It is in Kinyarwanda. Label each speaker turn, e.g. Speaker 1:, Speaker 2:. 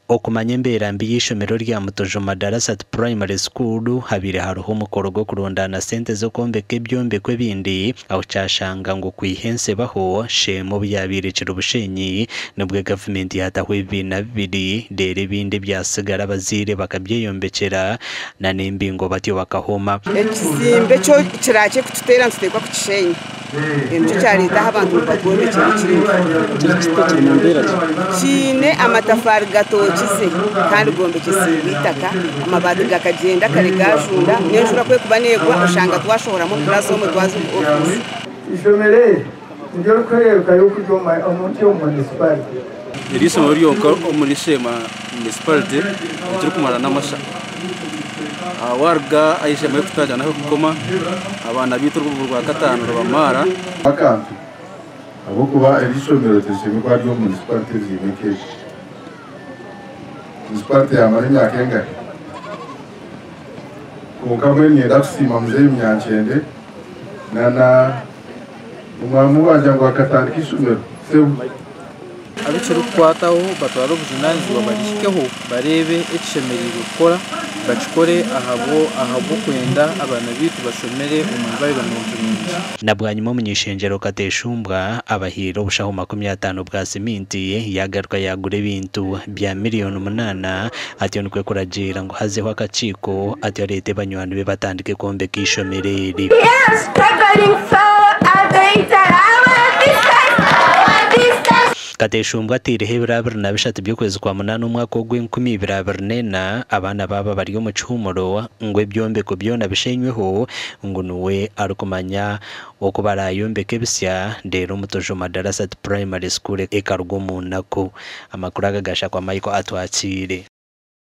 Speaker 1: Okumanya embera mbi y'ishomero rya Mutojo Madarasat Primary School habire haruho umukoro go kurondana sente zo kombeka ebyombeko ebindi aho cyashanga ngo kwihense baho shemo byabirekera ubushenyi nubwo government yataho ibina bibiri rero ibindi byasigara bazire bakabyeyombekera na nembingo batyo bakahoma
Speaker 2: ekizimbe cyo kirake kututera ntutekwa ku kishenyi nicyo cyarita abantu bagomekera kine amatafari gatokize kandi gombekese bitaka amabati gakagenda kare gajunda n'eshura kwe kubanegwa ushanga twashobora mu class mu twazi office
Speaker 3: ishomere ndio kwereka yuko joma omuntu yo municipal
Speaker 4: iriso muri yonka muri shema municipality cyo kumara namasha awarga aisha mwe kutajana kukoma abana bitu rwa gatanu bamara
Speaker 5: bakantu abo kuba irishomero tishimye kwa ryo municipality zimeke municipality yamara imyaka engari kukamwe ni ndakusima muzeye imyanchende nana umwamu wanje ngo akatandika ishomero
Speaker 6: abiciro kwataho batwara ubujunanzi babarishikeho barebe ekishemeriro gukora bacikore ahabo kwenda abana bitu bashomere umumbairo n'umuntu
Speaker 1: nabwanyuma munyishengero Kateshumbwa abahiro bushaho 50 bwa siminti yagaruka yagure bintu bya miliyoni 8 atyonukwe kuragira ngo hazeho akaciko atyo lete banywani be batandike kombe kishomereri Kateshumbwa atirehe birabiri na bishatu by'ukwezi kwa 8 umwaka w'2024 abana baba bari mu cyumuro ngo ebyombeko byona bishenyweho ngo nuwe arukumanya uko barayombeke bisya ndero Mutojo Madarasat Primary School ekarwo munako amakuru agagasha kwa Michael atwakire.